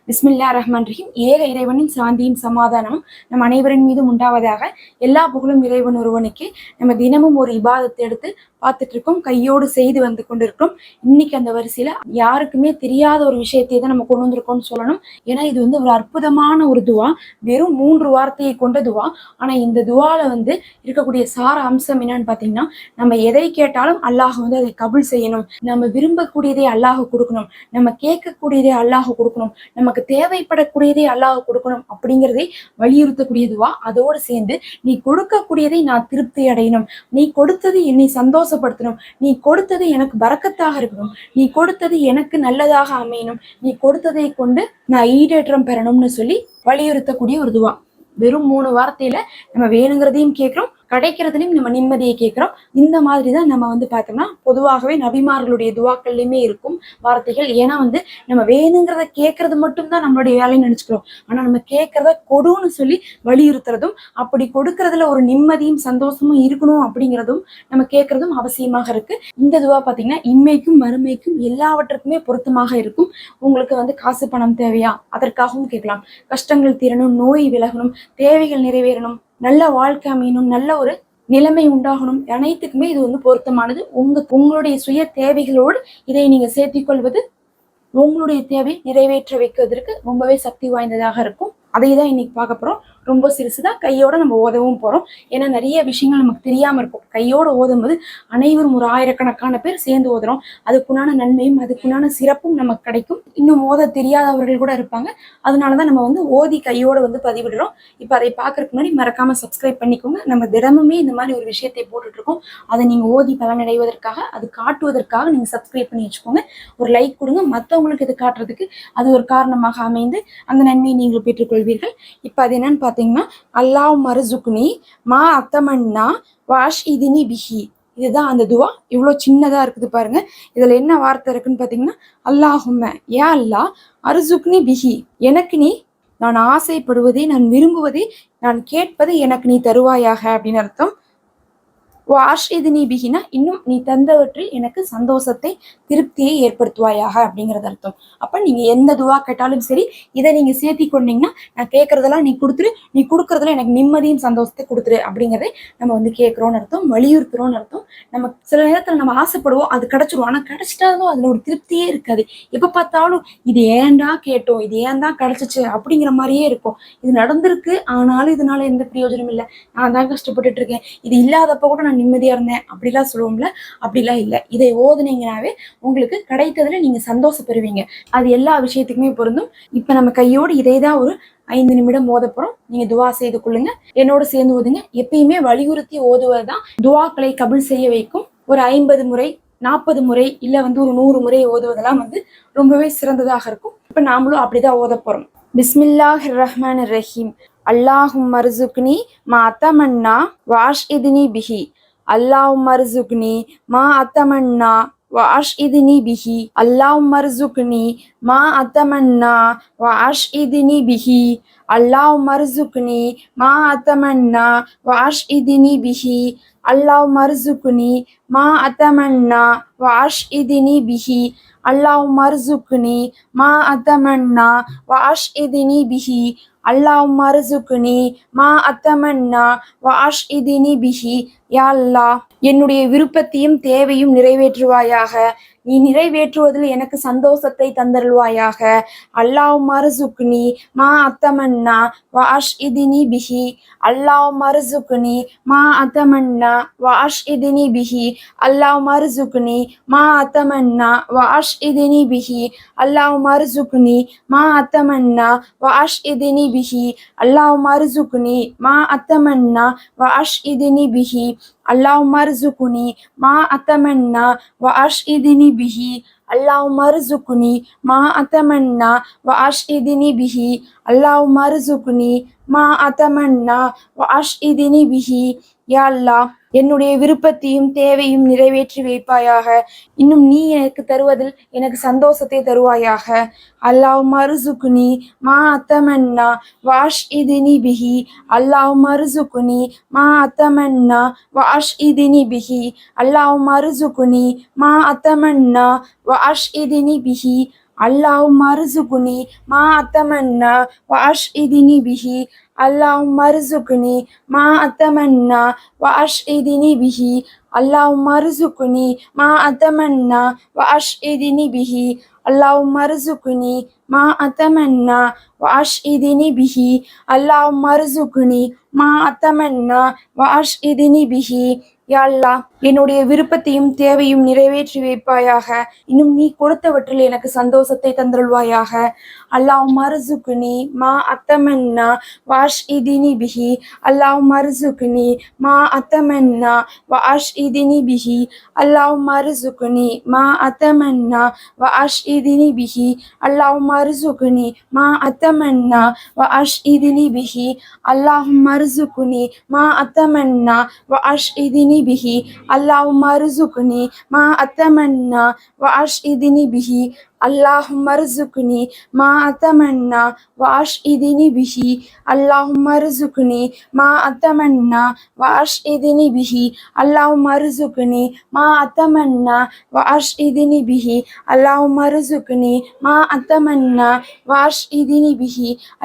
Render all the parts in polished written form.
பிஸ்மில்லா ரஹ்மான் ரஹீம். ஏக இறைவனின் சாந்தியும் சமாதானமும் நம் அனைவரின் மீதும் உண்டாவதாக. எல்லா புகழும் இறைவன் ஒருவனுக்கு. நம்ம தினமும் ஒரு இபாதத்தை எடுத்து பார்த்துட்டு இருக்கோம், கையோடு செய்து வந்து கொண்டிருக்கிறோம். இன்னைக்கு அந்த வரிசையில யாருக்குமே தெரியாத ஒரு விஷயத்தை தான் நம்ம கொண்டு வந்திருக்கோம்னு சொல்லணும். ஏன்னா இது ஒரு அற்புதமான ஒரு துவா, வெறும் 3 வார்த்தையை கொண்ட துவா. ஆனா இந்த துவால இருக்கக்கூடிய சார அம்சம் என்னன்னு பாத்தீங்கன்னா, நம்ம எதை கேட்டாலும் அல்லாஹ் அதை கபுல் செய்யணும், நம்ம விரும்பக்கூடியதை அல்லாஹ் கொடுக்கணும், நம்ம கேட்கக்கூடியதை அல்லாஹ் கொடுக்கணும், நமக்கு தேவைப்படக்கூடியதை அல்லாஹ் கொடுக்கணும் அப்படிங்கிறதை வலியுறுத்தக்கூடியதுவா. அதோடு சேர்ந்து நீ கொடுக்கக்கூடியதை நான் திருப்தி அடையணும், நீ கொடுத்தது என்னை சந்தோஷப்படுத்தணும், நீ கொடுத்தது எனக்கு பரக்கத்தாக இருக்கணும், நீ கொடுத்தது எனக்கு நல்லதாக அமையணும், நீ கொடுத்ததை கொண்டு நான் ஈடேற்றம் பெறணும்னு சொல்லி வலியுறுத்தக்கூடிய ஒரு துவா. வெறும் 3 வார்த்தையில நம்ம வேணுங்கிறதையும் கேட்கிறோம், கிடைக்கிறதுலையும் நம்ம நிம்மதியை கேட்கிறோம். இந்த மாதிரி தான் நம்ம பார்த்தோம்னா பொதுவாகவே நபிமார்களுடைய துவாக்கள்லையுமே இருக்கும் வார்த்தைகள். ஏன்னா நம்ம வேணுங்கிறத கேட்கறது மட்டும்தான் நம்மளுடைய வேலைன்னு நினைச்சுக்கிறோம். ஆனா நம்ம கேட்கறத கொடுன்னு சொல்லி வலியுறுத்துறதும், அப்படி கொடுக்கறதுல ஒரு நிம்மதியும் சந்தோஷமும் இருக்கணும் அப்படிங்கிறதும் நம்ம கேட்கறதும் அவசியமாக இருக்கு. இந்த துவா பார்த்தீங்கன்னா இம்மைக்கும் மறுமைக்கும் எல்லாவற்றுக்குமே பொருத்தமாக இருக்கும். உங்களுக்கு காசு பணம் தேவையா, அதற்காகவும் கேட்கலாம். கஷ்டங்கள் தீரணும், நோய் விலகணும், தேவைகள் நிறைவேறணும், நல்ல வாழ்க்கை அமையணும், நல்ல ஒரு நிலைமை உண்டாகணும், அனைத்துக்குமே இது பொருத்தமானது. உங்களுடைய சுய தேவைகளோடு இதை நீங்க சேர்த்திக் கொள்வது உங்களுடைய தேவை நிறைவேற்ற வைக்கிறதுக்கு ரொம்பவே சக்தி வாய்ந்ததாக இருக்கும். அதை தான் இன்னைக்கு பார்க்க போறோம். ரொம்ப சிறுசுதான், கையோட நம்ம ஓதவும் போறோம். ஏன்னா நிறைய விஷயங்கள் நமக்கு தெரியாம இருக்கும். கையோட ஓதும் போது அனைவரும் ஒரு ஆயிரக்கணக்கான பேர் சேர்ந்து ஓதுறோம். அதுக்குண்டான நன்மையும் அதுக்குண்டான சிறப்பும் நமக்கு கிடைக்கும். இன்னும் ஓத தெரியாதவர்கள் கூட இருப்பாங்க. அதனாலதான் நம்ம ஓதி கையோட பதிவிடுறோம். இப்ப அதை பார்க்கறதுக்கு முன்னாடி மறக்காம சப்ஸ்கிரைப் பண்ணிக்கோங்க. நம்ம தினமுமே இந்த மாதிரி ஒரு விஷயத்தை போட்டுட்டு இருக்கோம். அதை நீங்க ஓதி பலனடைவதற்காக, அது காட்டுவதற்காக நீங்க சப்ஸ்கிரைப் பண்ணி வச்சுக்கோங்க. ஒரு லைக் கொடுங்க. மற்றவங்களுக்கு இது காட்டுறதுக்கு அது ஒரு காரணமாக அமைந்து அந்த நன்மையை நீங்கள் பெற்றுக்கொள்வீர்கள். இப்ப அது என்னன்னு பார்த்தீங்கன்னா, அல்லாஹ் மர்சுக்னி மா அத்தமன்னா வாஷ் இதினி பிஹி. இதுதான் அந்த துவா. இவ்வளோ சின்னதா இருக்குது பாருங்க. இதுல என்ன வார்த்தை இருக்குன்னு பாத்தீங்கன்னா, அல்லாஹும்ம யா அல்லாஹ் அர்சுக்னி பிஹி, எனக்கு நீ, நான் ஆசைப்படுவதை, நான் விரும்புவதை, நான் கேட்பதை எனக்கு நீ தருவாயாக அப்படின்னு அர்த்தம். வாஷ் இது நீ பிகினா, இன்னும் நீ தந்தவற்றில் எனக்கு சந்தோஷத்தை திருப்தியை ஏற்படுத்துவாயாக அப்படிங்கிறது அர்த்தம். அப்ப நீங்க எந்த துவா கேட்டாலும் சரி, இதை நீங்க சேர்த்தி கொண்டீங்கன்னா, நான் கேட்கறதெல்லாம் நீ கொடுத்துரு, நீ கொடுக்கறதுல எனக்கு நிம்மதியும் சந்தோஷத்தை கொடுத்துரு அப்படிங்கிறதை நம்ம கேட்கிறோம்னு அர்த்தம், வலியுறுத்துறோம்னு அர்த்தம். நம்ம சில நேரத்துல நம்ம ஆசைப்படுவோம், அது கிடைச்சிரும். ஆனா கிடைச்சிட்டாலும் அதுல ஒரு திருப்தியே இருக்காது. எப்ப பார்த்தாலும் இது ஏன்டா கேட்டோம், இது ஏன் தான் கிடைச்சிச்சு அப்படிங்கிற மாதிரியே இருக்கும். இது நடந்திருக்கு, ஆனாலும் இதனால எந்த பிரயோஜனமும் இல்லை, நான் தான் கஷ்டப்பட்டுட்டு இருக்கேன், இது இல்லாதப்ப கூட நான் நிம்மதியா இருந்தேன் அப்படிலாம் சொல்லுவோம்ல, அப்படிலாம் இல்லை. இதை ஓதுனீங்கன்னாவே உங்களுக்கு கிடைத்ததுல நீங்க சந்தோஷப்படுவீங்க. அது எல்லா விஷயத்துக்குமே பொருந்தும். இப்ப நம்ம கையோடு இதை தான் ஒரு 5 நிமிடம் ஓத போறோம். நீங்க துவா செய்து கொள்ளுங்க, என்னோட சேர்ந்து ஓதுங்க. எப்பயுமே வலியுறுத்தி ஓதுவதுதான் துவாக்களை கபுல் செய்ய வைக்கும். ஒரு 50 முறை 40 முறை இல்ல ஒரு 100 முறை ஓதுவதெல்லாம் ரொம்பவே சிறந்ததாக இருக்கும். இப்ப நாமளும் அப்படிதான் ஓத போறோம். பிஸ்மில்லாஹிர் ரஹ்மானிர் ரஹீம். அல்லாஹும் மர்சுக்னி மா அத்தமன்னா வாஷ் இதினி பிஹி. அல்லாஹும் மர்சுக்னி மா அத்தமன்னா வாஷ் இதினி பிஹி. அல்லாஹும் மர்சுக்னி மா அத்தமன்னா வாஷ் இதினி பிஹி. அல்லாஹும் மர்சுக்னி மா அத்தமன்னா வாஷ் இதினி பிஹி. அல்லாஹும் மர்சுக்னி மா அத்தமன்னா வாஷ் இதினி பிஹி. அல்லாஹும் மர்சுக்னி மா அத்தமன்னா வாஷ் இதினி பிஹி. அல்லாஹும் மர்சுக்னி மா அத்தமன்னா வாஷ் இதினி பிஹி. யா அல்லாஹ், என்னுடைய விருப்பத்தையும் தேவையும் நிறைவேற்றுவாயாக, நீ நிறைவேற்றுவதில் எனக்கு சந்தோஷத்தை தந்தருள்வாயாக. அல்லாஹும் மர்சுக்னி மா அத்தமன்னா வாஷ் இதினி பிஹி. அல்லாஹும் மர்சுக்னி மா அத்தமன்னா வாஷ் இதினி பிஹி. அல்லாஹும் மர்சுக்னி மா அத்தமன்னா வாஷ் இதினி பிஹி. அல்லாஹும் மர்சுக்னி மா அத்தமன்னா வாஷ் இதினி பிஹி. அல்லாஹும் மர்சுக்னி மா அத்தமன்னா வாஷ் இதினி பிஹி. அல்லாஹும் மர்சுக்னி மா அத்தமன்னா வாஷ் இதினி பிஹி. அல்லாஹும் மர்சுக்னி மா அத்தமன்னா வாஷ் இதினி பிஹி. அல்லாஹும் மர்சுக்னி மா அத்தமன்னா வாஷ் இதினி பிஹி. யா அல்லாஹ், என்னுடைய விருப்பத்தையும் தேவையும் நிறைவேற்றி வைப்பாயாக, இன்னும் நீ எனக்கு தருவதில் எனக்கு சந்தோஷத்தை தருவாயாக. அல்லாஹும் மர்சுக்னி மா அத்தமன்னா வாஷ் இதினி பிஹி. அல்லாஹும் மர்சுக்னி மா அத்தமன்னா வாஷ் இதினி பிஹி. அல்லாஹும் மர்சுக்னி மா அத்தமன்னா வாஷ் இதினி பிஹி. اللهم ارزقني ما أتمنى وأشهدني به. اللهم ارزقني ما أتمنى وأشهدني به. اللهم ارزقني ما أتمنى وأشهدني به. اللهم ارزقني ما أتمنى وأشهدني به. اللهم ارزقني ما أتمنى وأشهدني به. யா அல்லாஹ், என்னுடைய விருப்பத்தையும் தேவையும் நிறைவேற்றி வைப்பாயாக. இன்னும் நீ கொடுத்தவற்றில் எனக்கு சந்தோஷத்தை தந்தருள்வாயாக. அல்லாஹும்ம அர்சுக்னி மா அத்தமன்னா வஅஷ்ஹித்னி பிஹி. அல்லாஹும்ம அர்சுக்னி மா அத்தமன்னா வஅஷ்ஹித்னி பிஹி. அல்லாஹும்ம அர்சுக்னி மா அத்தமன்னா வஅஷ்ஹித்னி பிஹி. அல்லாஹும்ம அர்சுக்னி மா அத்தமன்னா வஅஷ்ஹித்னி பிஹி. அல்லாஹும்ம அர்சுக்னி மா அத்தமன்னா வஅஷ்ஹித்னி பிஹி. அல்லாஹும்ம அர்சுக்னி மா அத்தமன்னா வஅஷ்ஹித்னி பிஹி. அல்லாஹும்ம அர்சுக்னி மா அத்தமன்னா வஅஷ்ஹித்னி பிஹி. அல்லாஹும்ம அர்சுக்னி மா அத்தமன்னா வஅஷ்ஹித்னி பிஹி. அல்லாஹும்ம அர்சுக்னி மா அத்தமன்னா வஅஷ்ஹித்னி பிஹி. அல்லாஹும்ம அர்சுக்னி மா அத்தமன்னா வஅஷ்ஹித்னி பிஹி. அல்லாஹும்ம அர்சுக்னி மா அத்தமன்னா வஅஷ்ஹித்னி பிஹி.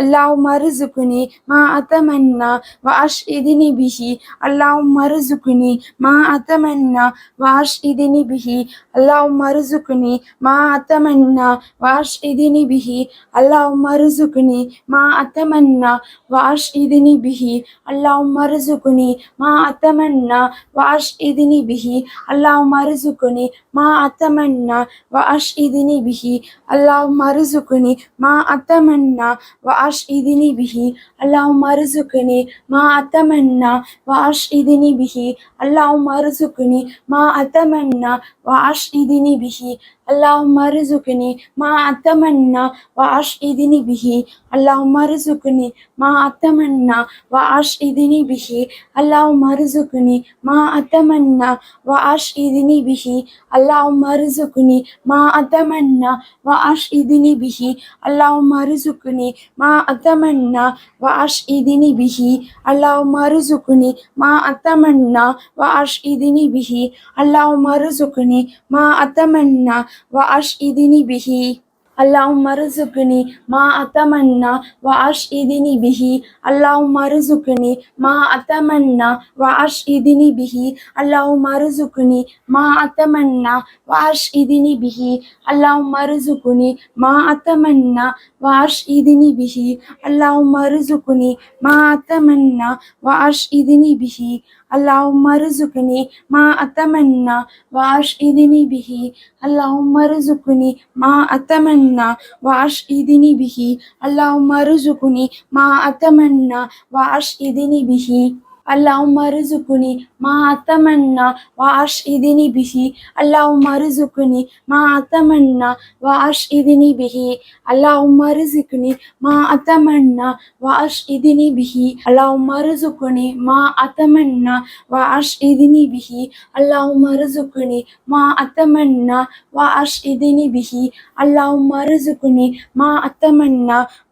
அல்லாஹும்ம அர்சுக்னி மா அத்தமன்னா வஅஷ்ஹித்னி பிஹி. அல்லாஹும்ம அர்சுக்னி மா அத்தமன்னா வஅஷ்ஹித்னி பிஹி. அல்லாஹும்ம அர்சுக்னி மா அத்தமன்னா வஅஷ்ஹித்னி பிஹி. அல்லாஹும்ம அர்சுக்னி மா அத்தமன்னா வஅஷ்ஹித்னி பிஹி. அல்லாஹும்ம அர்சுக்னி மா அத்தமன்னா வஅஷ்ஹித்னி பிஹி. அல்லாஹும்ம அர்சுக்னி மா அத்தமன்னா வஅஷ்ஹித்னி பிஹி. அல்லாஹும்ம அர்சுக்னி மா அத்தமன்னா வஅஷ்ஹித்னி பிஹி. அல்லாஹும்ம அர்சுக்னி மா அத்தமன்னா வஅஷ்ஹித்னி பிஹி. அல்லாஹும்ம அர்சுக்னி மா அத்தமன்னா வஅஷ்ஹித்னி பிஹி. அல்லாஹும்ம அர்சுக்னி மா அத்தமன்னா வஅஷ்ஹித்னி பிஹி. அல்லாஹும்ம அர்சுக்னி மா அத்தமன்னா வஅஷ்ஹித்னி பிஹி. அல்லாஹும்ம அர்சுக்னி மா அத்தமன்னா வஅஷ்ஹித்னி பிஹி. அல்லாஹும்ம அர்சுக்னி மா அத்தமன்னா வஅஷ்ஹித்னி பிஹி. அல்லாஹும்ம அர்சுக்னி மா அத்தமன்னா வஅஷ்ஹித்னி பிஹி. அல்லாஹும்ம அர்சுக்னி மா அத்தமன்னா வஅஷ்ஹித்னி பிஹி. அல்லாஹும்ம அர்சுக்னி மா அத்தமன்னா வஅஷ்ஹித்னி பிஹி. அல்லாஹும்ம அர்சுக்னி மா அத்தமன்னா வஅஷ்ஹித்னி பிஹி. அல்லாஹும்ம அர்சுக்னி மா அத்தமன்னா வஅஷ்ஹித்னி பிஹி. அல்லாஹும்ம அர்சுக்னி மா அத்தமன்னா வஅஷ்ஹித்னி பிஹி. அல்லாஹும்ம அர்சுக்னி மா அத்தமன்னா வஅஷ்ஹித்னி பிஹி. அல்லாஹும்ம அர்சுக்னி மா அத்தமன்னா வஅஷ்ஹித்னி பிஹி. அல்லாஹும்ம அர்சுக்னி மா அத்தமன்னா வஅஷ்ஹித்னி பிஹி. அல்லாஹும்ம அர்சுக்னி மா அத்தமன்னா வஅஷ்ஹித்னி பிஹி. அல்லாஹும்ம அர்சுக்னி மா அத்தமன்னா வஅஷ்ஹித்னி பிஹி. அல்லாஹும்ம அர்சுக்னி மா அத்தமன்னா வஅஷ்ஹித்னி பிஹி. அல்லாஹும்ம அர்சுக்னி மா அத்தமன்னா வஅஷ்ஹித்னி பிஹி. அல்லாஹும்ம அர்சுக்னி மா அத்தமன்னா வஅஷ்ஹித்னி பிஹி. அல்லாஹும்ம அர்சுக்னி மா அத்தமன்னா வஅஷ்ஹித்னி பிஹி. அல்லாஹும்ம அர்சுக்னி மா அத்தமன்னா வஅஷ்ஹித்னி பிஹி. அல்லாஹும்ம அர்சுக்னி மா அத்தமன்னா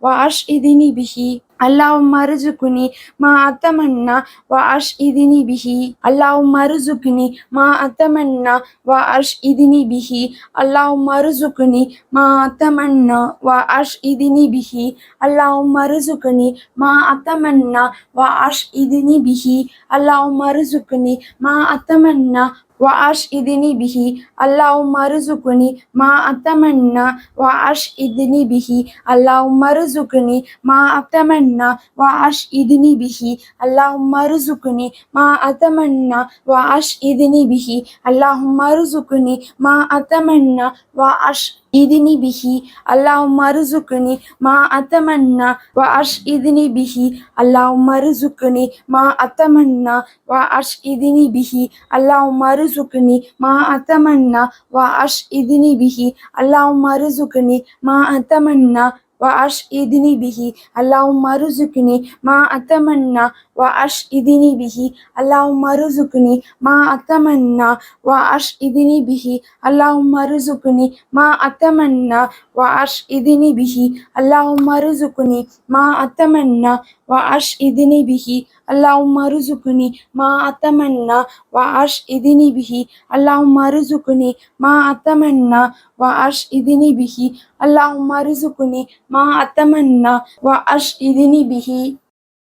வஅஷ்ஹித்னி பிஹி. அல்லாஹும்ம அர்சுக்னி மா அத்தமன்னா வஅஷ்ஹித்னி பிஹி. அல்லாஹும்ம அர்சுக்னி மா அத்தமன்னா வஅஷ்ஹித்னி பிஹி. அல்லாஹும்ம அர்சுக்னி மா அத்தமன்னா வஅஷ்ஹித்னி பிஹி. அல்லாஹும்ம அர்சுக்னி மா அத்தமன்னா வஅஷ்ஹித்னி பிஹி. அல்லாஹும்ம அர்சுக்னி மா அத்தமன்னா வஅஷ்ஹித்னி பிஹி. அல்லாஹும்ம அர்சுக்னி மா அத்தமன்னா வஅஷ்ஹித்னி பிஹி. அல்லாஹும்ம அர்சுக்னி மா அத்தமன்னா வஅஷ்ஹித்னி பிஹி. அல்லாஹும்ம அர்சுக்னி மா அத்தமன்னா வஅஷ்ஹித்னி பிஹி. அல்லாஹும்ம அர்சுக்னி மா அத்தமன்னா வஅஷ்ஹித்னி பிஹி. அல்லாஹும்ம அர்சுக்னி மா அத்தமன்னா வஅஷ்ஹித்னி பிஹி. அல்லாஹும்ம அர்சுக்னி மா அத்தமன்னா வஅஷ்ஹித்னி பிஹி. அல்லாஹும்ம அர்சுக்னி மா அத்தமன்னா வஅஷ்ஹித்னி பிஹி. அல்லாஹும்ம அர்சுக்னி மா அத்தமன்னா வஅஷ்ஹித்னி பிஹி. அல்லாஹும்ம அர்சுக்னி மா அத்தமன்னா வஅஷ்ஹித்னி பிஹி. அல்லாஹும்ம அர்சுக்னி மா அத்தமன்னா வஅஷ்ஹித்னி பிஹி. அல்லாஹும்ம அர்சுக்னி மா அத்தமன்னா வஅஷ்ஹித்னி பிஹி. اللهم ارزقني ما أتمنى وأسعدني به. اللهم ارزقني ما أتمنى وأسعدني به. اللهم ارزقني ما أتمنى وأسعدني به.